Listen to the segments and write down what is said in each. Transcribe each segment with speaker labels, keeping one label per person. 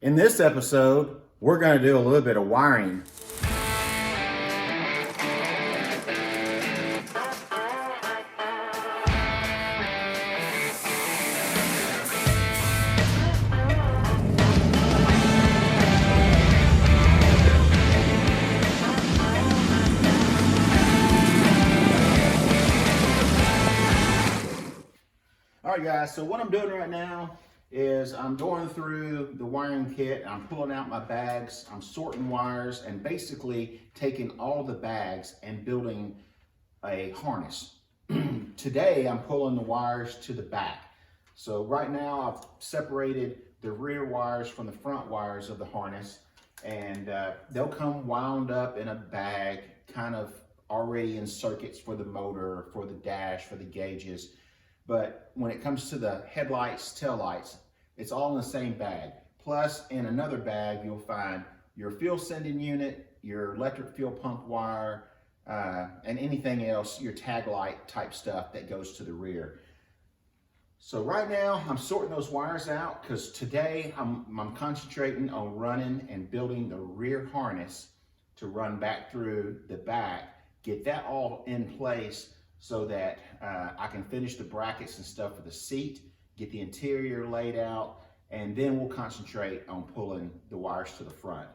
Speaker 1: In this episode, we're going to do a little bit of wiring. All right, guys, so what I'm doing right now is I'm going through the wiring kit, I'm pulling out my bags, I'm sorting wires, and basically taking all the bags and building a harness. Today, I'm pulling the wires to the back. So right now, I've separated the rear wires from the front wires of the harness, and they'll come wound up in a bag, kind of already in circuits for the motor, for the dash, for the gauges. But when it comes to the headlights, taillights, it's all in the same bag. Plus, in another bag, you'll find your fuel sending unit, your electric fuel pump wire, and anything else, your tag light type stuff that goes to the rear. So right now, I'm sorting those wires out because today I'm concentrating on running and building the rear harness to run back through the back, get that all in place so that I can finish the brackets and stuff for the seat, get the interior laid out, and then we'll concentrate on pulling the wires to the front.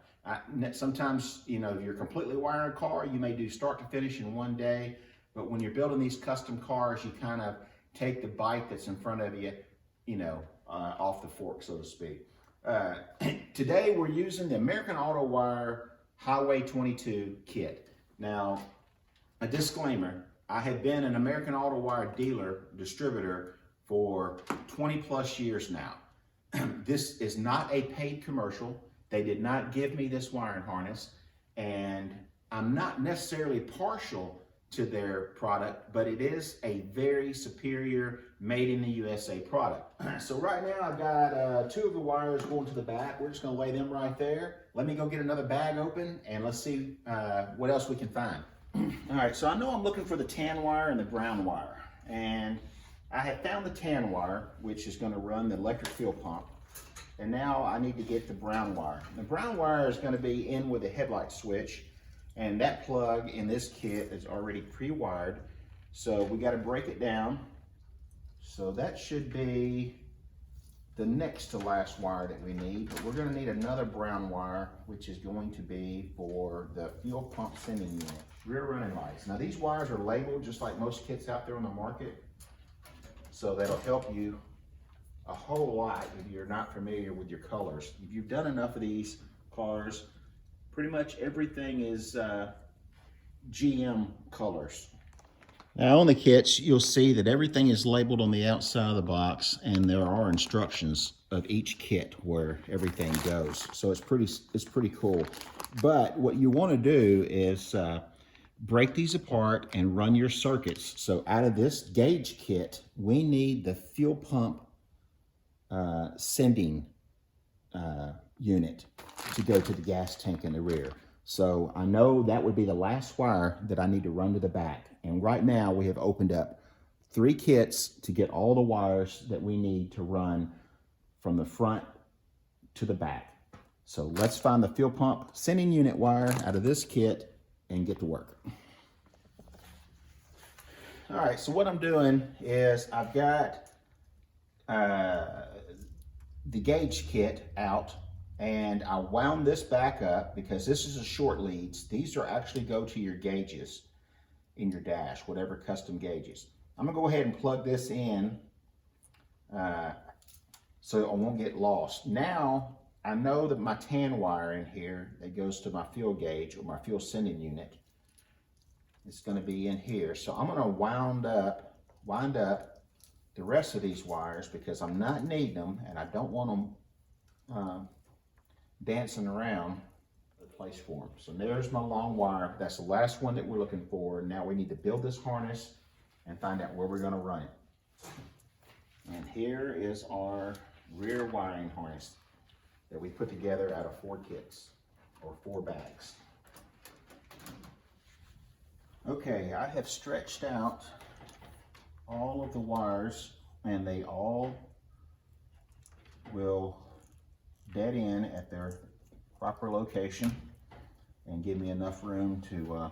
Speaker 1: Sometimes, you know, if you're completely wiring a car, you may do start to finish in one day, but when you're building these custom cars, you kind of take the bike that's in front of you, off the fork, so to speak. Today, we're using the American Auto Wire Highway 22 kit. Now, a disclaimer, I have been an American Auto Wire distributor for 20 plus years now. This is not a paid commercial. They did not give me this wiring harness, and I'm not necessarily partial to their product, but it is a very superior made in the USA product. So right now I've got two of the wires going to the back. We're just gonna lay them right there. Let me go get another bag open and let's see what else we can find. All right, so I know I'm looking for the tan wire and the brown wire, and I have found the tan wire, which is going to run the electric fuel pump, and now I need to get the brown wire. The brown wire is going to be in with the headlight switch, and that plug in this kit is already pre-wired, so we got to break it down. So that should be the next to last wire that we need, but we're going to need another brown wire, which is going to be for the fuel pump sending unit, rear running lights. Now these wires are labeled just like most kits out there on the market, so that'll help you a whole lot if you're not familiar with your colors. If you've done enough of these cars, pretty much everything is GM colors. Now on the kits, you'll see that everything is labeled on the outside of the box, and there are instructions of each kit where everything goes. So it's pretty cool. But what you want to do is break these apart and run your circuits. So out of this gauge kit, we need the fuel pump sending unit to go to the gas tank in the rear. So I know that would be the last wire that I need to run to the back. And right now we have opened up 3 kits to get all the wires that we need to run from the front to the back. So let's find the fuel pump sending unit wire out of this kit and get to work. All right, so what I'm doing is I've got the gauge kit out, and I wound this back up because this is a short leads. These are actually go to your gauges in your dash, whatever custom gauges. I'm gonna go ahead and plug this in so I won't get lost. Now, I know that my tan wire in here that goes to my fuel gauge or my fuel sending unit, it's gonna be in here. So I'm gonna wind up the rest of these wires because I'm not needing them and I don't want them dancing around the place for them. So there's my long wire. That's the last one that we're looking for. Now we need to build this harness and find out where we're gonna run it. And here is our rear wiring harness that we put together out of 4 kits or 4 bags. Okay, I have stretched out all of the wires and they all will dead end at their proper location and give me enough room to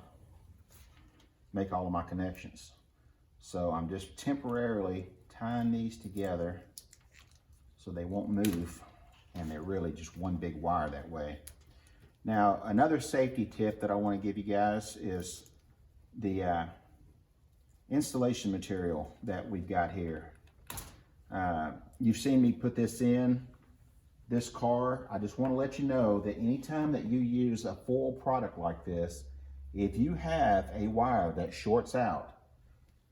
Speaker 1: make all of my connections. So I'm just temporarily tying these together so they won't move, and they're really just one big wire that way. Now, another safety tip that I want to give you guys is the installation material that we've got here. You've seen me put this in this car. I just want to let you know that anytime that you use a foil product like this, if you have a wire that shorts out,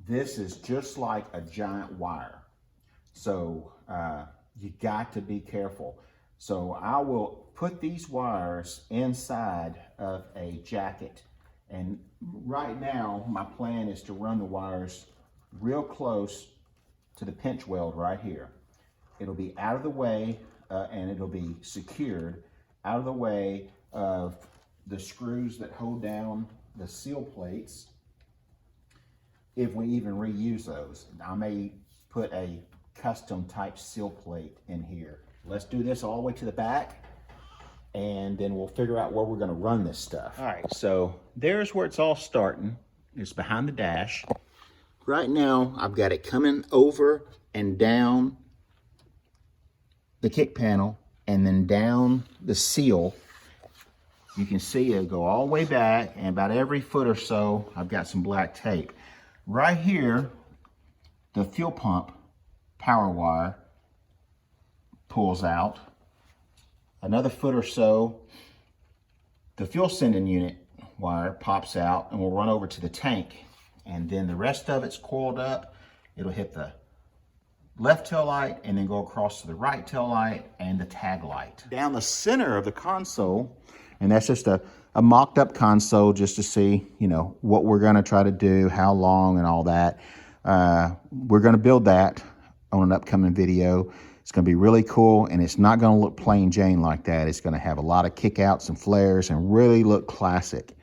Speaker 1: this is just like a giant wire. So you got to be careful. So I will put these wires inside of a jacket. And right now, my plan is to run the wires real close to the pinch weld right here. It'll be out of the way and it'll be secured out of the way of the screws that hold down the seal plates, if we even reuse those. I may put a custom type seal plate in here. Let's do this all the way to the back, and then we'll figure out where we're gonna run this stuff. All right, so there's where it's all starting. It's behind the dash. Right now, I've got it coming over and down the kick panel and then down the seal. You can see it go all the way back, and about every foot or so, I've got some black tape. Right here, the fuel pump power wire pulls out. Another foot or so, the fuel sending unit wire pops out and will run over to the tank. And then the rest of it's coiled up. It'll hit the left tail light and then go across to the right tail light and the tag light. Down the center of the console, and that's just a mocked up console just to see, you know, what we're gonna try to do, how long and all that. We're gonna build that on an upcoming video. It's gonna be really cool, and it's not gonna look plain Jane like that. It's gonna have a lot of kickouts and flares and really look classic.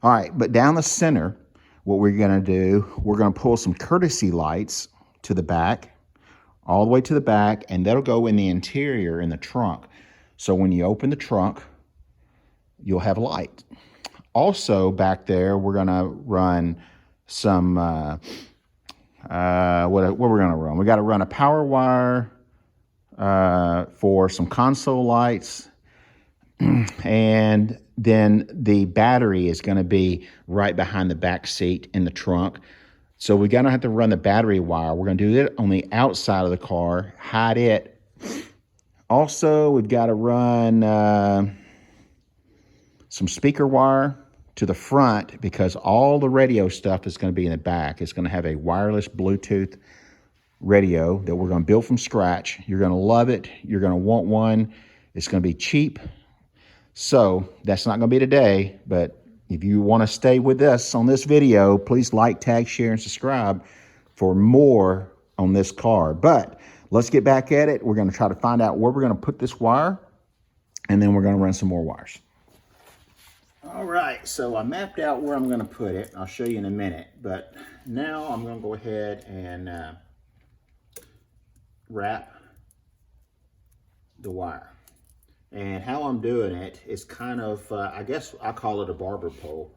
Speaker 1: All right, but down the center, what we're gonna do, we're gonna pull some courtesy lights to the back, all the way to the back, and that'll go in the interior in the trunk. So when you open the trunk, you'll have a light. Also back there, we're gonna run some, what we're gonna run? We gotta run a power wire for some console lights, and then the battery is gonna be right behind the back seat in the trunk. So we're gonna have to run the battery wire. We're gonna do it on the outside of the car, hide it. Also, we've gotta run some speaker wire to the front, because all the radio stuff is going to be in the back. It's going to have a wireless Bluetooth radio that we're going to build from scratch. You're going to love it. You're going to want one. It's going to be cheap. So that's not going to be today, but if you want to stay with us on this video, please like, tag, share, and subscribe for more on this car. But let's get back at it. We're going to try to find out where we're going to put this wire, and then we're going to run some more wires. All right, so I mapped out where I'm gonna put it. I'll show you in a minute, but now I'm gonna go ahead and wrap the wire. And how I'm doing it is kind of, I guess I call it a barber pole.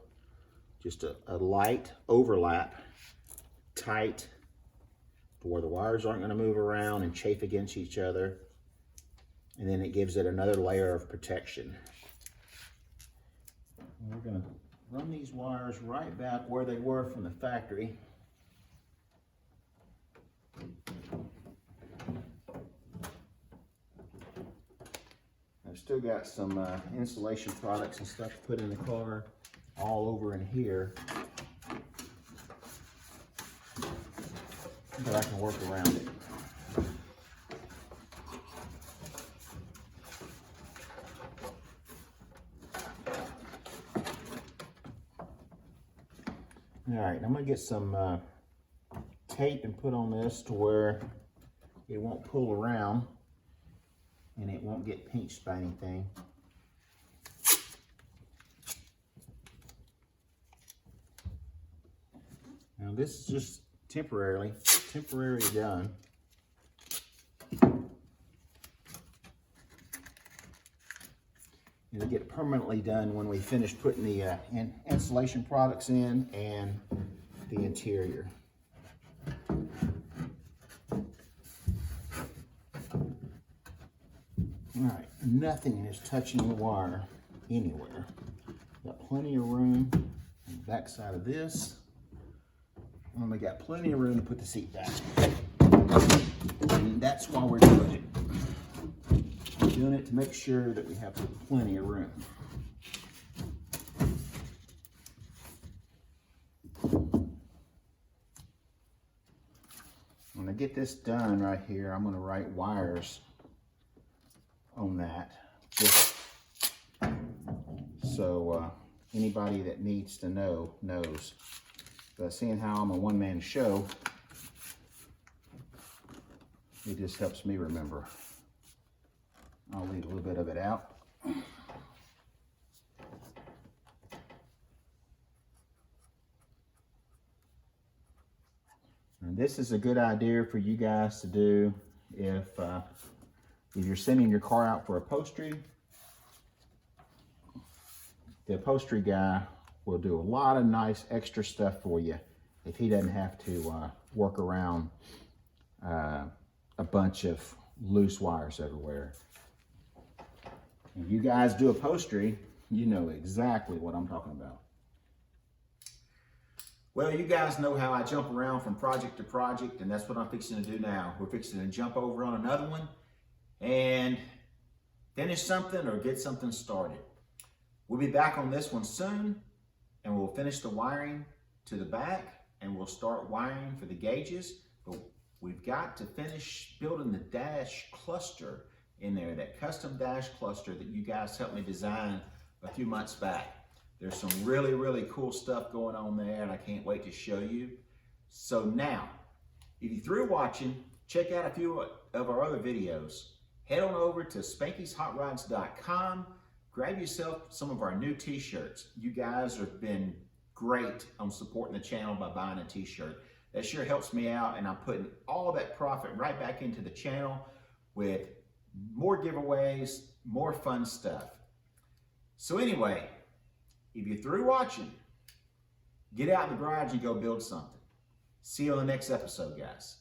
Speaker 1: Just a light overlap, tight, where the wires aren't gonna move around and chafe against each other. And then it gives it another layer of protection. We're going to run these wires right back where they were from the factory. I've still got some insulation products and stuff to put in the car all over in here, but I can work around it. All right, I'm gonna get some tape and put on this to where it won't pull around and it won't get pinched by anything. Now this is just temporarily done. It'll get permanently done when we finish putting the insulation products in and the interior. All right, nothing is touching the wire anywhere. Got plenty of room on the back side of this. And we got plenty of room to put the seat back. And that's why we're doing it. We're doing it to make sure that we have plenty of room. When I get this done right here, I'm going to write wires on that, just so anybody that needs to know knows. But seeing how I'm a one-man show, it just helps me remember. I'll leave a little bit of it out. And this is a good idea for you guys to do if you're sending your car out for upholstery. The upholstery guy will do a lot of nice extra stuff for you if he doesn't have to work around a bunch of loose wires everywhere. If you guys do upholstery, you know exactly what I'm talking about. Well, you guys know how I jump around from project to project, and that's what I'm fixing to do now. We're fixing to jump over on another one and finish something or get something started. We'll be back on this one soon, and we'll finish the wiring to the back, and we'll start wiring for the gauges. But we've got to finish building the dash cluster in there, that custom dash cluster that you guys helped me design a few months back. There's some really, really cool stuff going on there, and I can't wait to show you. So now, if you're through watching, check out a few of our other videos. Head on over to Spanky'sHotRods.com. Grab yourself some of our new t-shirts. You guys have been great on supporting the channel by buying a t-shirt. That sure helps me out, and I'm putting all that profit right back into the channel with more giveaways, more fun stuff. So anyway, if you're through watching, get out in the garage and go build something. See you on the next episode, guys.